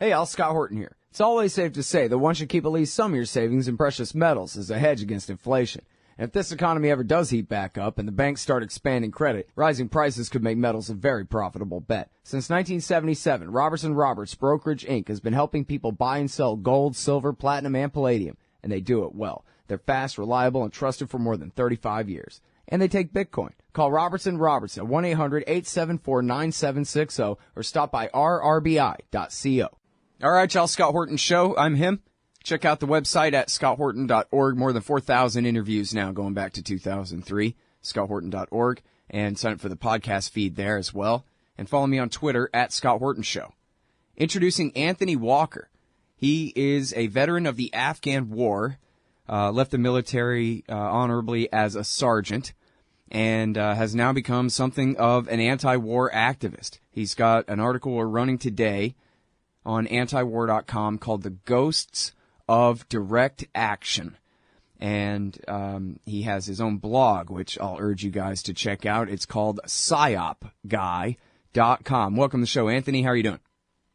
Hey, Al, Scott Horton here. It's always safe to say that one should keep at least some of your savings in precious metals as a hedge against inflation. And if this economy ever does heat back up and the banks start expanding credit, rising prices could make metals a very profitable bet. Since 1977, Robertson Roberts Brokerage Inc. has been helping people buy and sell gold, silver, platinum, and palladium, and they do it well. They're fast, reliable, and trusted for more than 35 years. And they take Bitcoin. Call Robertson Roberts at 1-800-874-9760 or stop by rrbi.co. All right, y'all, Scott Horton Show. I'm him. Check out the website at scotthorton.org. More than 4,000 interviews now going back to 2003, scotthorton.org. And sign up for the podcast feed there as well. And follow me on Twitter at Scott Horton Show. Introducing Anthony Walker. He is a veteran of the Afghan war, left the military honorably as a sergeant, and has now become something of an anti-war activist. He's got an article we're running today on antiwar.com called The Ghosts of Direct Action. And he has his own blog, which I'll urge you guys to check out. It's called psyopguy.com. Welcome to the show, Anthony. How are you doing?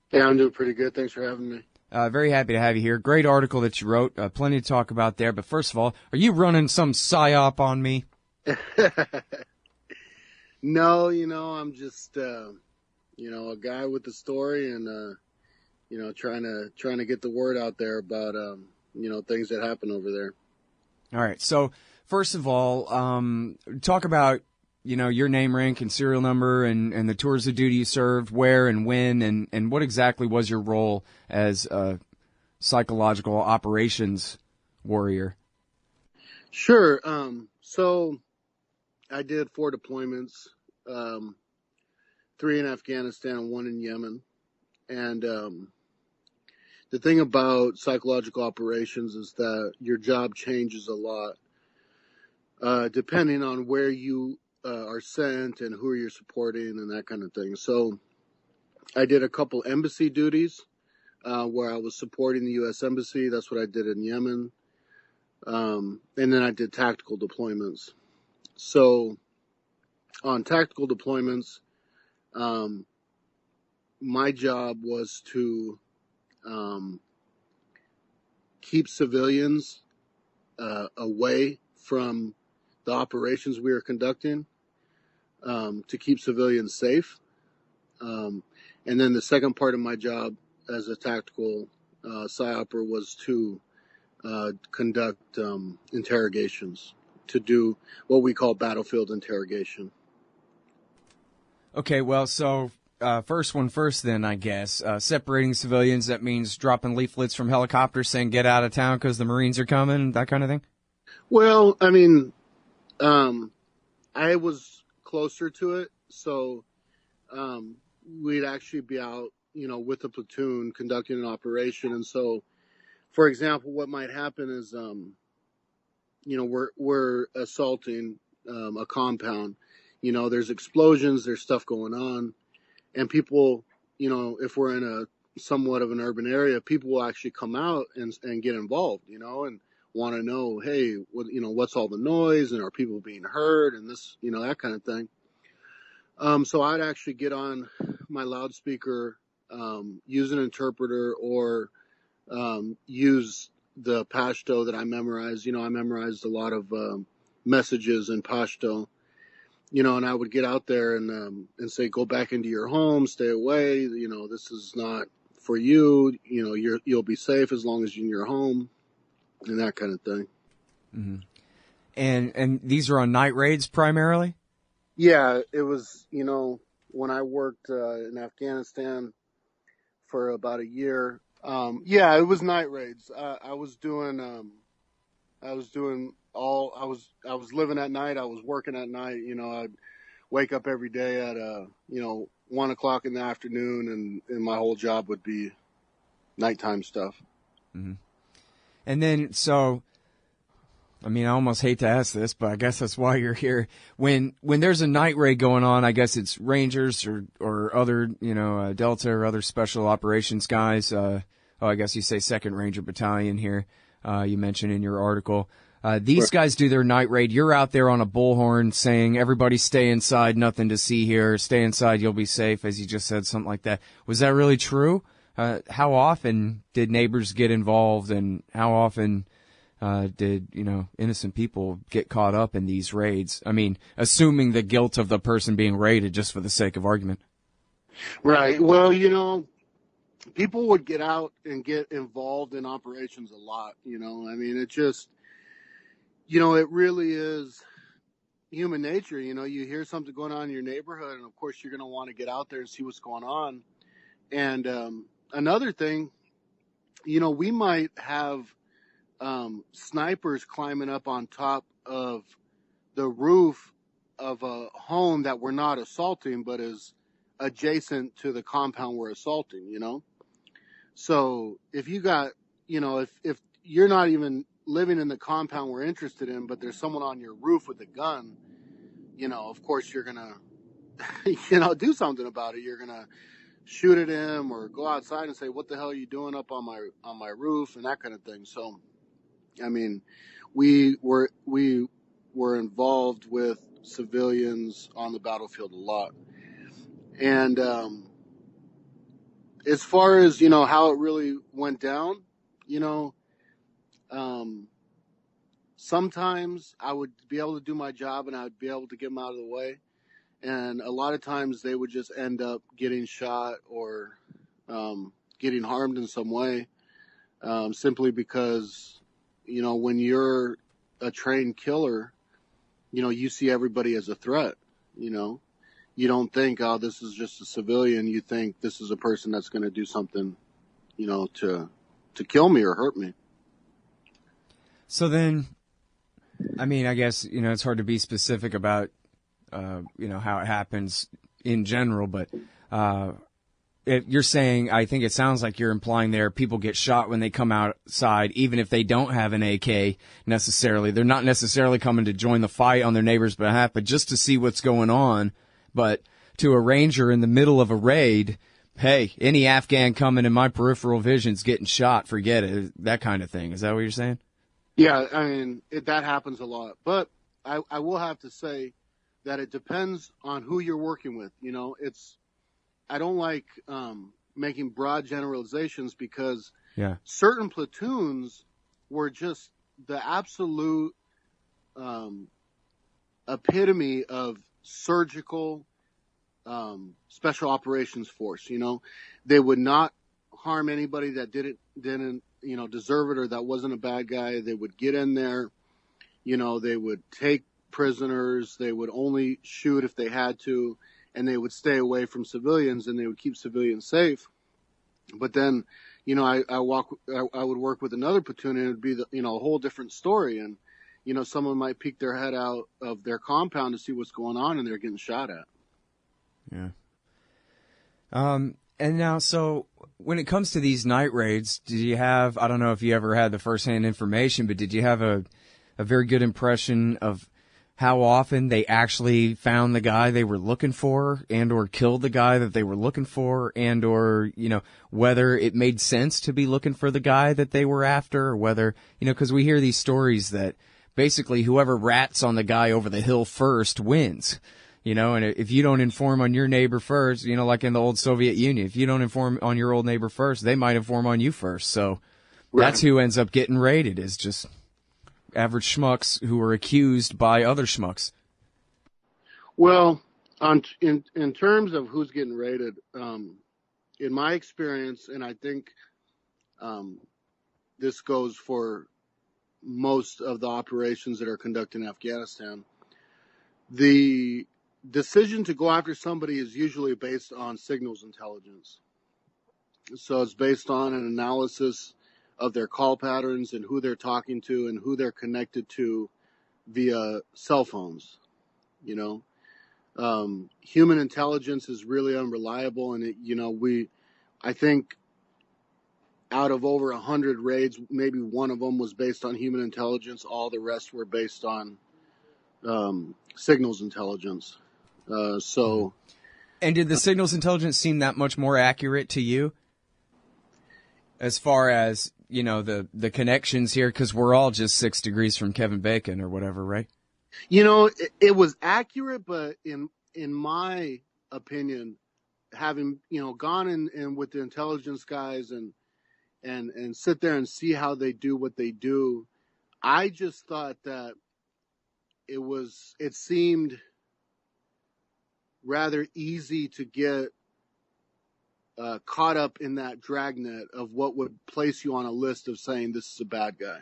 Yeah, I'm doing pretty good. Thanks for having me. Very happy to have you here. Great article that you wrote. Plenty to talk about there. But first of all, are you running some psyop on me? No, I'm just, a guy with a story and, trying to get the word out there about, things that happen over there. All right. So first of all, talk about, your name, rank, and serial number and the tours of duty you served, where and when, and what exactly was your role as a psychological operations warrior? Sure. So I did 4 deployments, 3 in Afghanistan and 1 in Yemen. And the thing about psychological operations is that your job changes a lot depending on where you are sent and who you're supporting and that kind of thing. So I did a couple embassy duties where I was supporting the U.S. Embassy. That's what I did in Yemen. And then I did tactical deployments. So on tactical deployments, my job was to keep civilians away from the operations we were conducting, to keep civilians safe. And then the second part of my job as a tactical psyoper was to conduct interrogations, to do what we call battlefield interrogation. Okay, well, so first one first then, I guess. Separating civilians, that means dropping leaflets from helicopters saying get out of town because the Marines are coming, that kind of thing? Well, I mean, I was closer to it, so we'd actually be out, with the platoon conducting an operation. And so, for example, what might happen is, we're assaulting a compound. There's explosions, there's stuff going on, and people, if we're in a somewhat of an urban area, people will actually come out and get involved, and want to know, hey, what's all the noise, and are people being heard, and this, that kind of thing. So I'd actually get on my loudspeaker, use an interpreter, or use the Pashto that I memorized. I memorized a lot of messages in Pashto. And I would get out there and say, go back into your home, stay away. This is not for you. You'll be safe as long as you're in your home, and that kind of thing. Mm-hmm. And these are on night raids primarily? Yeah, it was, when I worked in Afghanistan for about a year. It was night raids. I was living at night. I was working at night. I'd wake up every day at 1 o'clock in the afternoon, and my whole job would be nighttime stuff. Mm-hmm. And then, so, I mean, I almost hate to ask this, but I guess that's why you're here. When there's a night raid going on, I guess it's Rangers or other, Delta or other special operations guys. I guess you say 2nd Ranger Battalion here. You mentioned in your article. These guys do their night raid. You're out there on a bullhorn saying, everybody stay inside, nothing to see here. Stay inside, you'll be safe, as you just said, something like that. Was that really true? how often did neighbors get involved, and how often did, innocent people get caught up in these raids? I mean, assuming the guilt of the person being raided, just for the sake of argument. Right. Well, people would get out and get involved in operations a lot, I mean, it just, it really is human nature. You hear something going on in your neighborhood, and of course you're going to want to get out there and see what's going on. And another thing, we might have snipers climbing up on top of the roof of a home that we're not assaulting, but is adjacent to the compound we're assaulting, So if you got, if you're not even living in the compound we're interested in, but there's someone on your roof with a gun, of course you're going to, do something about it. You're going to shoot at him or go outside and say, what the hell are you doing up on my roof, and that kind of thing. So, I mean, we were involved with civilians on the battlefield a lot. And as far as, how it really went down, sometimes I would be able to do my job and I'd be able to get them out of the way. And a lot of times they would just end up getting shot or getting harmed in some way, simply because, when you're a trained killer, you see everybody as a threat, You don't think, oh, this is just a civilian. You think this is a person that's going to do something, to kill me or hurt me. So then, I mean, I guess, it's hard to be specific about, how it happens in general, but you're saying, I think it sounds like you're implying there, people get shot when they come outside, even if they don't have an AK necessarily. They're not necessarily coming to join the fight on their neighbor's behalf, but just to see what's going on. But to a ranger in the middle of a raid, hey, any Afghan coming in my peripheral vision's getting shot, forget it, that kind of thing. Is that what you're saying? Yeah, I mean, that happens a lot. But I will have to say that it depends on who you're working with. I don't like making broad generalizations, because certain platoons were just the absolute epitome of surgical special operations force. They would not harm anybody that didn't deserve it or that wasn't a bad guy. They would get in there, they would take prisoners, they would only shoot if they had to, and they would stay away from civilians, and they would keep civilians safe. But then, I would work with another platoon, and it would be a whole different story. And, someone might peek their head out of their compound to see what's going on, and they're getting shot at. Yeah. And now, so when it comes to these night raids, did you have, I don't know if you ever had the firsthand information, but did you have a very good impression of how often they actually found the guy they were looking for, and or killed the guy that they were looking for, and or, whether it made sense to be looking for the guy that they were after, or whether, because we hear these stories that basically whoever rats on the guy over the hill first wins. And if you don't inform on your neighbor first, like in the old Soviet Union, if you don't inform on your old neighbor first, they might inform on you first. So that's who ends up getting raided, is just average schmucks who are accused by other schmucks. Well, in terms of who's getting raided, in my experience, and I think this goes for most of the operations that are conducted in Afghanistan, the decision to go after somebody is usually based on signals intelligence. So it's based on an analysis of their call patterns and who they're talking to and who they're connected to via cell phones. Human intelligence is really unreliable, and I think out of over 100 raids, maybe one of them was based on human intelligence. All the rest were based on signals intelligence. And did the signals intelligence seem that much more accurate to you, as far as the connections here? Because we're all just 6 degrees from Kevin Bacon or whatever, right? It was accurate, but in my opinion, having, gone in with the intelligence guys and sit there and see how they do what they do, I just thought that it seemed rather easy to get caught up in that dragnet of what would place you on a list of saying this is a bad guy.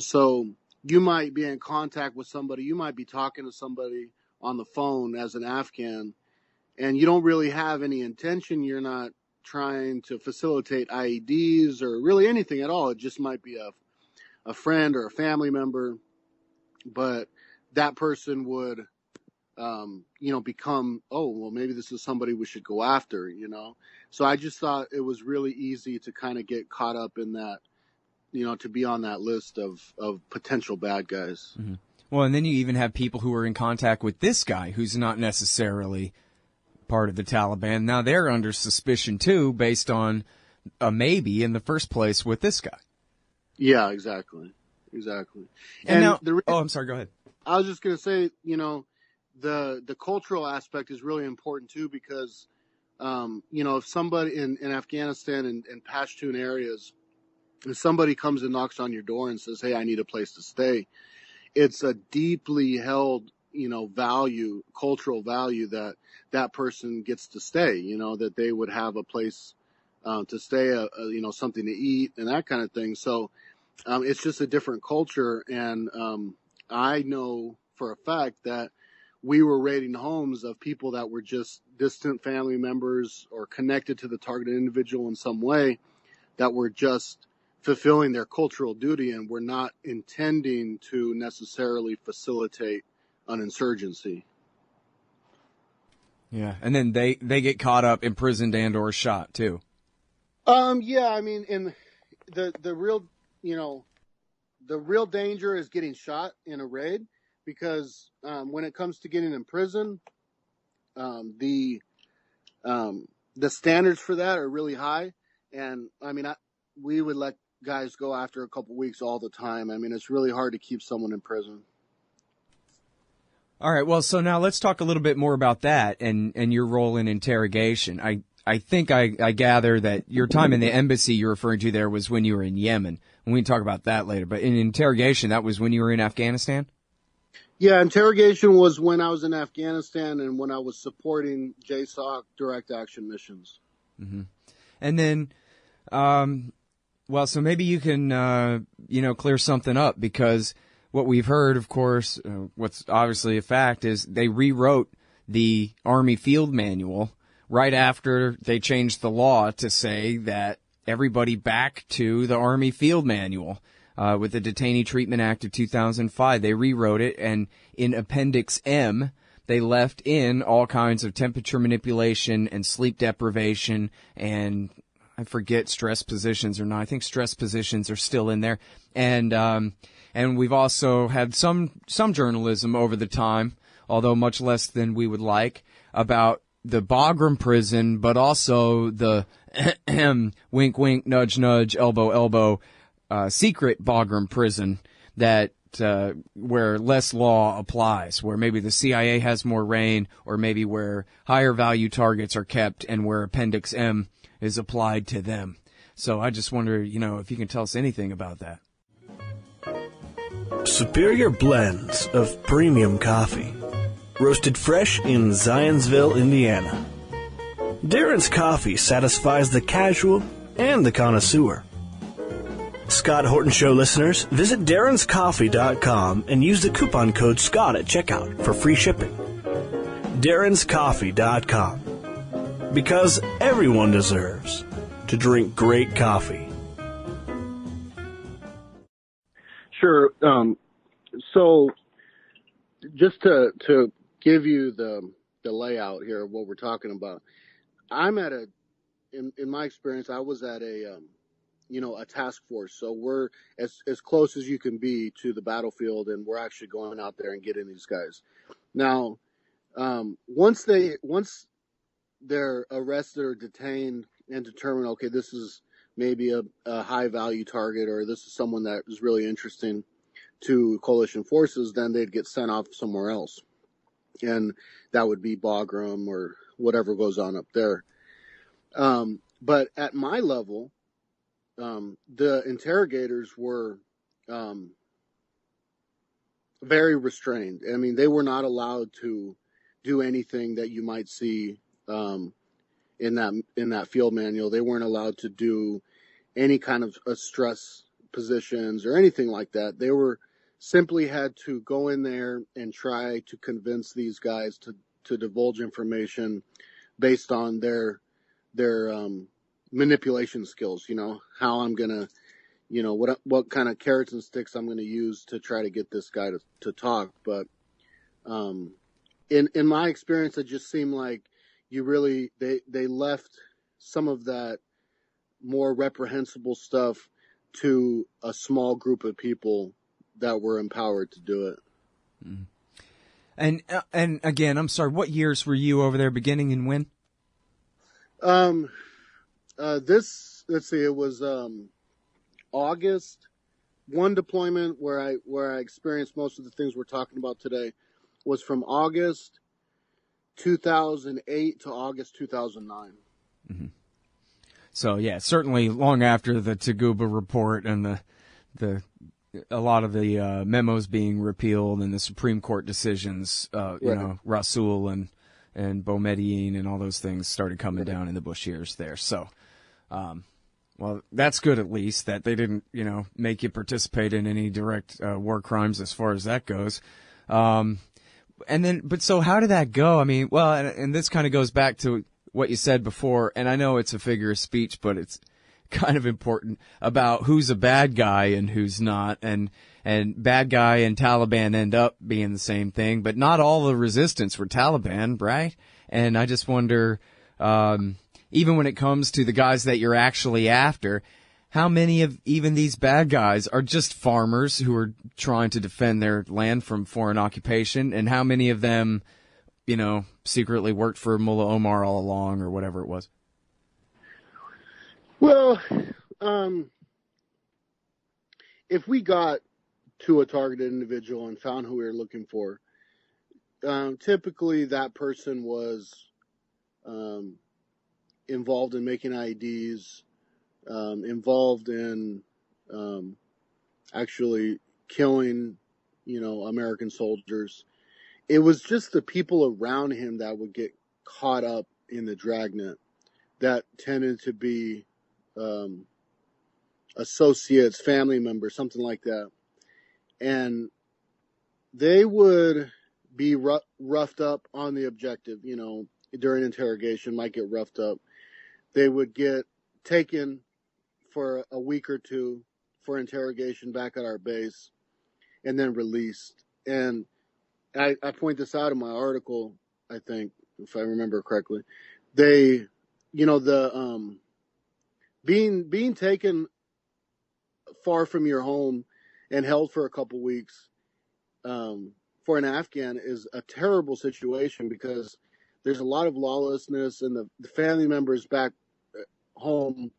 So you might be in contact with somebody, you might be talking to somebody on the phone as an Afghan, and you don't really have any intention. You're not trying to facilitate IEDs or really anything at all. It just might be a friend or a family member, but that person would, become, oh, well, maybe this is somebody we should go after, So I just thought it was really easy to kind of get caught up in that, to be on that list of potential bad guys. Mm-hmm. Well, and then you even have people who are in contact with this guy who's not necessarily part of the Taliban. Now they're under suspicion too, based on a maybe in the first place with this guy. Yeah, exactly. And now, I'm sorry, go ahead. I was just going to say, the cultural aspect is really important too, because, if somebody in Afghanistan and Pashtun areas, if somebody comes and knocks on your door and says, hey, I need a place to stay, it's a deeply held, cultural value that person gets to stay, that they would have a place to stay, something to eat and that kind of thing. So it's just a different culture. And I know for a fact that we were raiding homes of people that were just distant family members or connected to the targeted individual in some way, that were just fulfilling their cultural duty and were not intending to necessarily facilitate an insurgency. Yeah, and then they get caught up, imprisoned, and or shot too. Yeah, I mean, in the real, the real danger is getting shot in a raid, because when it comes to getting in prison, the standards for that are really high, and I mean, we would let guys go after a couple weeks all the time. I mean, it's really hard to keep someone in prison. All right, well, so now let's talk a little bit more about that and your role in interrogation. I think I gather that your time in the embassy you're referring to there was when you were in Yemen. And we can talk about that later. But in interrogation, that was when you were in Afghanistan? Yeah, interrogation was when I was in Afghanistan and when I was supporting JSOC direct action missions. Mm-hmm. And then, well, so maybe you can, clear something up, because what we've heard, of course, what's obviously a fact, is they rewrote the Army Field Manual right after they changed the law to say that everybody back to the Army Field Manual. With the Detainee Treatment Act of 2005, they rewrote it, and in Appendix M, they left in all kinds of temperature manipulation and sleep deprivation, and I forget stress positions or not. I think stress positions are still in there, and we've also had some journalism over the time, although much less than we would like, about the Bagram prison, but also the wink, wink, nudge, nudge, elbow, elbow, secret Bagram prison that where less law applies, where maybe the CIA has more reign, or maybe where higher value targets are kept and where Appendix M is applied to them. So I just wonder, if you can tell us anything about that. Superior blends of premium coffee. Roasted fresh in Zionsville, Indiana. Darren's Coffee satisfies the casual and the connoisseur. Scott Horton Show listeners, visit darrenscoffee.com and use the coupon code SCOTT at checkout for free shipping. darrenscoffee.com. Because everyone deserves to drink great coffee. Sure. So just to give you the layout here of what we're talking about, I'm at in my experience, I was at a task force. So we're as close as you can be to the battlefield, and we're actually going out there and getting these guys. Now, once they're arrested or detained and determined, okay, this is maybe a high value target, or this is someone that is really interesting to coalition forces, then they'd get sent off somewhere else. And that would be Bagram or whatever goes on up there. But at my level, the interrogators were very restrained. I mean, they were not allowed to do anything that you might see in that field manual. They weren't allowed to do any kind of stress positions or anything like that. They were simply had to go in there and try to convince these guys to divulge information based on their manipulation skills. How I'm gonna, what kind of carrots and sticks I'm gonna use to try to get this guy to talk. But in my experience, it just seemed like they left some of that more reprehensible stuff to a small group of people that were empowered to do it. Mm. And again, I'm sorry, what years were you over there, beginning and when? Let's see, it was August. One deployment where I experienced most of the things we're talking about today was from August 2008 to August 2009. Mm-hmm. So yeah, certainly long after the Taguba report and a lot of the memos being repealed and the Supreme Court decisions, Right. Rasul and Boumediene and all those things started coming down in the Bush years there. So, well, that's good at least that they didn't, make you participate in any direct war crimes as far as that goes. But so how did that go? I mean, well, and this kind of goes back to what you said before, and I know it's a figure of speech, but it's kind of important about who's a bad guy and who's not, and bad guy and Taliban end up being the same thing, but not all the resistance were Taliban, right? And I just wonder, even when it comes to the guys that you're actually after, how many of even these bad guys are just farmers who are trying to defend their land from foreign occupation, and how many of them, secretly worked for Mullah Omar all along or whatever it was? Well, if we got to a targeted individual and found who we were looking for, typically that person was involved in making IEDs, involved in actually killing, American soldiers. It was just the people around him that would get caught up in the dragnet that tended to be associates, family members, something like that. And they would be roughed up on the objective, during interrogation, might get roughed up. They would get taken for a week or two for interrogation back at our base and then released. And I point this out in my article, I think, if I remember correctly. They, being taken far from your home and held for a couple weeks for an Afghan is a terrible situation because there's a lot of lawlessness, and the family members back home,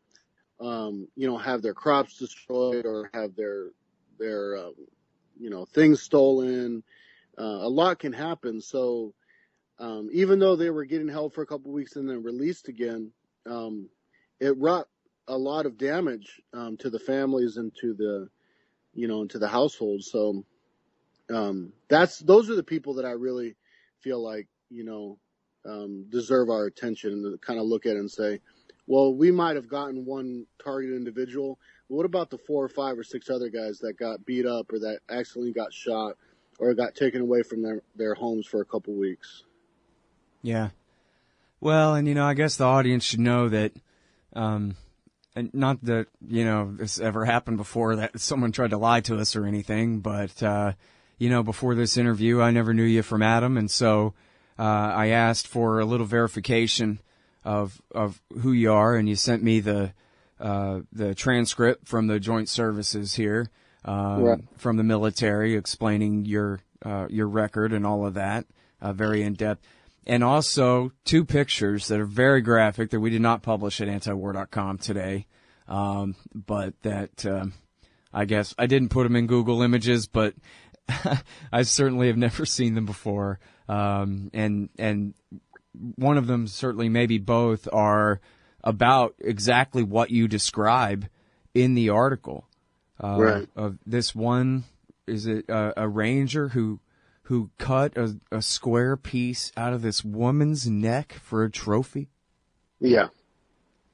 have their crops destroyed or have their things stolen. A lot can happen. So even though they were getting held for a couple of weeks and then released again, it wrought a lot of damage to the families and to the households. So those are the people that I really feel like deserve our attention, and to kind of look at it and say, well, we might have gotten one targeted individual, but what about the 4 or 5 or 6 other guys that got beat up or that accidentally got shot or got taken away from their homes for a couple weeks? Yeah. Well, and I guess the audience should know that, and not that, this ever happened before, that someone tried to lie to us or anything, but, before this interview, I never knew you from Adam, and so I asked for a little verification of who you are, and you sent me the transcript from the joint services here, Right. from the military, explaining your record and all of that, very in depth, and also 2 pictures that are very graphic that we did not publish at antiwar.com today, but that I guess I didn't put them in Google Images, but I certainly have never seen them before, and one of them, certainly maybe both, are about exactly what you describe in the article. Right. Of this one, is it a ranger who cut a square piece out of this woman's neck for a trophy? Yeah.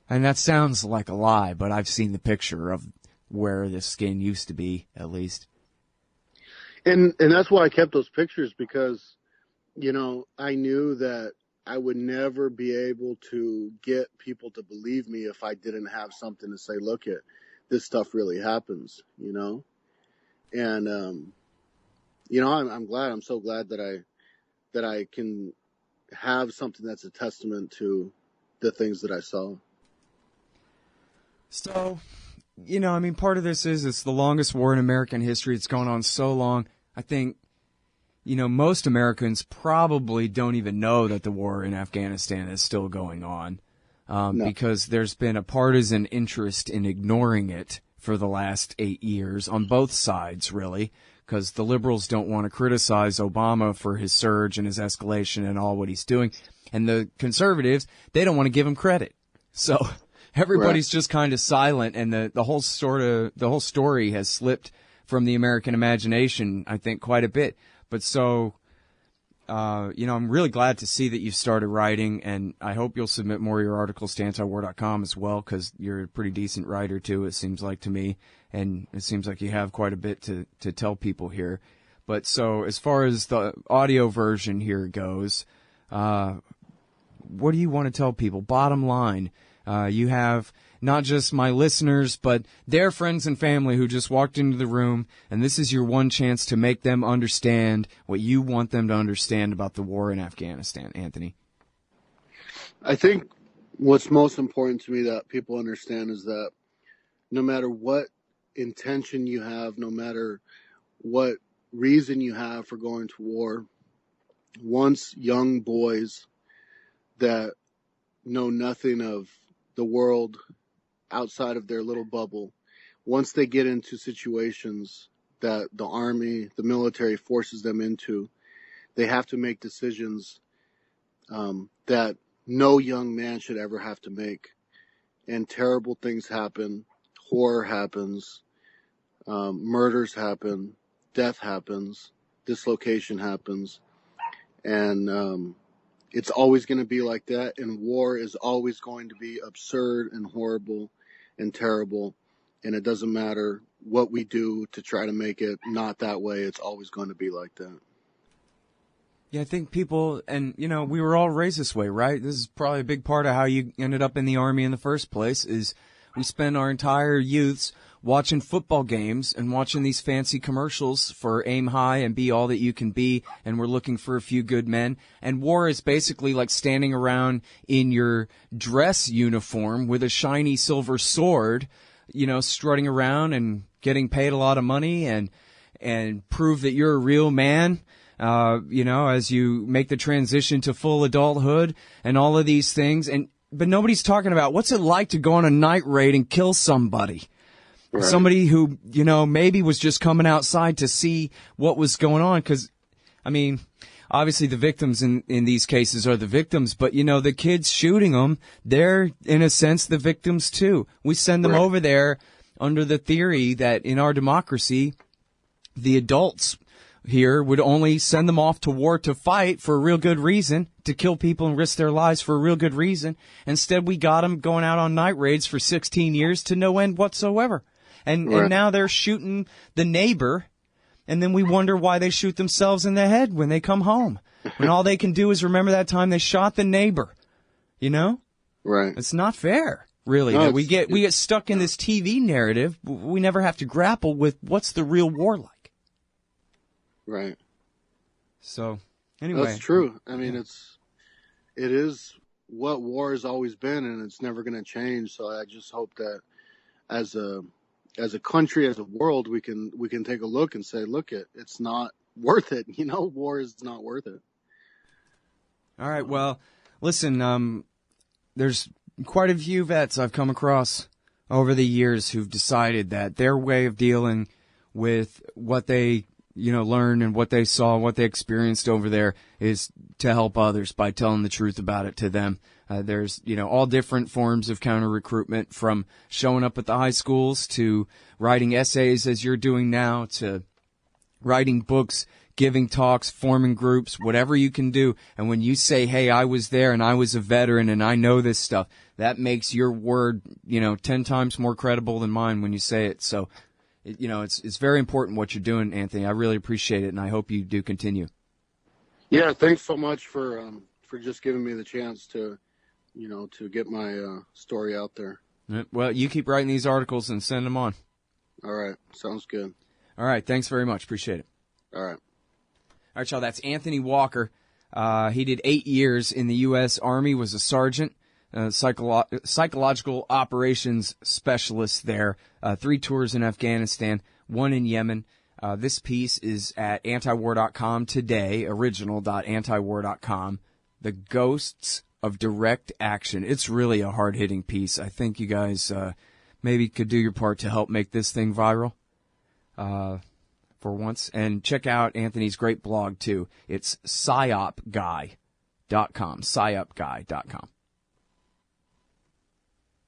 And that sounds like a lie, but I've seen the picture of where the skin used to be, at least. And that's why I kept those pictures, because, you know, I knew that I would never be able to get people to believe me if I didn't have something to say, look at, this stuff really happens, you know? And, you know, I'm so glad that I can have something that's a testament to the things that I saw. So, you know, I mean, part of this is it's the longest war in American history. It's gone on so long. I think, you know, most Americans probably don't even know that the war in Afghanistan is still going on, No. because there's been a partisan interest in ignoring it for the last 8 years on both sides, really, because the liberals don't want to criticize Obama for his surge and his escalation and all what he's doing. And the conservatives, they don't want to give him credit. So everybody's just kind of silent, and the whole story has slipped from the American imagination, I think, quite a bit. But so, you know, I'm really glad to see that you've started writing, and I hope you'll submit more of your articles to antiwar.com as well, because you're a pretty decent writer too, it seems like to me, and it seems like you have quite a bit to tell people here. But so, as far as the audio version here goes, what do you want to tell people? Bottom line, you have not just my listeners, but their friends and family who just walked into the room, and this is your one chance to make them understand what you want them to understand about the war in Afghanistan. Anthony? I think what's most important to me that people understand is that no matter what intention you have, no matter what reason you have for going to war, once young boys that know nothing of the world outside of their little bubble, once they get into situations that the army, the military forces them into, they have to make decisions that no young man should ever have to make. And terrible things happen, horror happens, murders happen, death happens, dislocation happens, and it's always going to be like that, and war is always going to be absurd and horrible and terrible, and it doesn't matter what we do to try to make it not that way. It's always going to be like that. Yeah, I think people, and, you know, we were all raised this way, right? This is probably a big part of how you ended up in the Army in the first place, is we spend our entire youths watching football games and watching these fancy commercials for aim high and be all that you can be, and we're looking for a few good men. And war is basically like standing around in your dress uniform with a shiny silver sword, you know, strutting around and getting paid a lot of money and prove that you're a real man, you know, as you make the transition to full adulthood and all of these things. But nobody's talking about what's it like to go on a night raid and kill somebody. Right. Somebody who, you know, maybe was just coming outside to see what was going on. Because, I mean, obviously the victims in these cases are the victims, but, you know, the kids shooting them, they're, in a sense, the victims too. We send them over there under the theory that in our democracy, the adults here would only send them off to war to fight for a real good reason, to kill people and risk their lives for a real good reason. Instead, we got them going out on night raids for 16 years to no end whatsoever. And now they're shooting the neighbor, and then we wonder why they shoot themselves in the head when they come home. When all they can do is remember that time they shot the neighbor. You know? Right. It's not fair, really. No, we get stuck in this TV narrative. We never have to grapple with what's the real war like. Right. So, anyway. That's true. I mean, it is what war has always been, and it's never going to change. So I just hope that as a country, as a world, we can take a look and say, look, it's not worth it. You know, war is not worth it. All right. Well, listen, there's quite a few vets I've come across over the years who've decided that their way of dealing with what they learn and what they saw, what they experienced over there is to help others by telling the truth about it to them. There's, all different forms of counter-recruitment, from showing up at the high schools to writing essays as you're doing now, to writing books, giving talks, forming groups, whatever you can do. And when you say, hey, I was there and I was a veteran and I know this stuff, that makes your word, 10 times more credible than mine when you say it. So, it's very important what you're doing, Anthony. I really appreciate it, and I hope you do continue. Yeah, thanks so much for just giving me the chance to, to get my story out there. Well, you keep writing these articles and send them on. All right, sounds good. All right, thanks very much. Appreciate it. All right. All right, y'all, that's Anthony Walker. He did 8 years in the U.S. Army, was a sergeant, psychological operations specialist there, 3 tours in Afghanistan, 1 in Yemen. This piece is at antiwar.com today, original.antiwar.com. The Ghosts of Direct Action. It's really a hard-hitting piece. I think you guys maybe could do your part to help make this thing viral for once. And check out Anthony's great blog, too. It's psyopguy.com, psyopguy.com.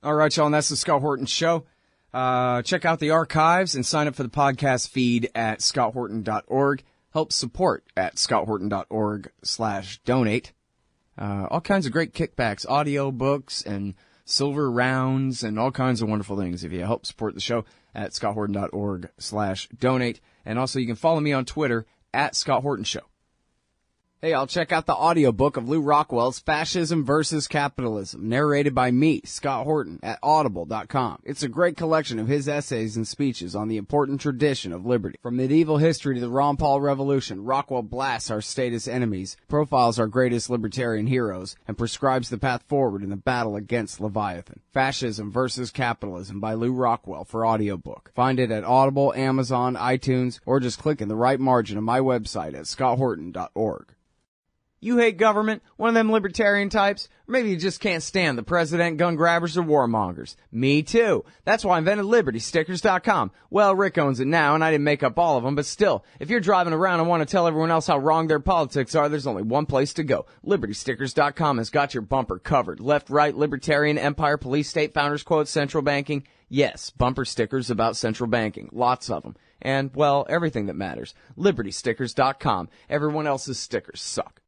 All right, y'all, and that's the Scott Horton Show. Check out the archives and sign up for the podcast feed at scotthorton.org. Help support at scotthorton.org/donate. All kinds of great kickbacks, audio books and silver rounds and all kinds of wonderful things if you help support the show at scotthorton.org/donate. And also you can follow me on Twitter at Scott Horton Show. Hey, I'll check out the audiobook of Lew Rockwell's Fascism versus Capitalism, narrated by me, Scott Horton, at audible.com. It's a great collection of his essays and speeches on the important tradition of liberty. From medieval history to the Ron Paul Revolution, Rockwell blasts our statist enemies, profiles our greatest libertarian heroes, and prescribes the path forward in the battle against Leviathan. Fascism versus Capitalism by Lew Rockwell for audiobook. Find it at Audible, Amazon, iTunes, or just click in the right margin of my website at scotthorton.org. You hate government, one of them libertarian types, or maybe you just can't stand the president, gun grabbers, or warmongers. Me too. That's why I invented LibertyStickers.com. Well, Rick owns it now, and I didn't make up all of them, but still, if you're driving around and want to tell everyone else how wrong their politics are, there's only one place to go. LibertyStickers.com has got your bumper covered. Left, right, libertarian, empire, police, state, founders, quotes, central banking. Yes, bumper stickers about central banking. Lots of them. And, well, everything that matters. LibertyStickers.com. Everyone else's stickers suck.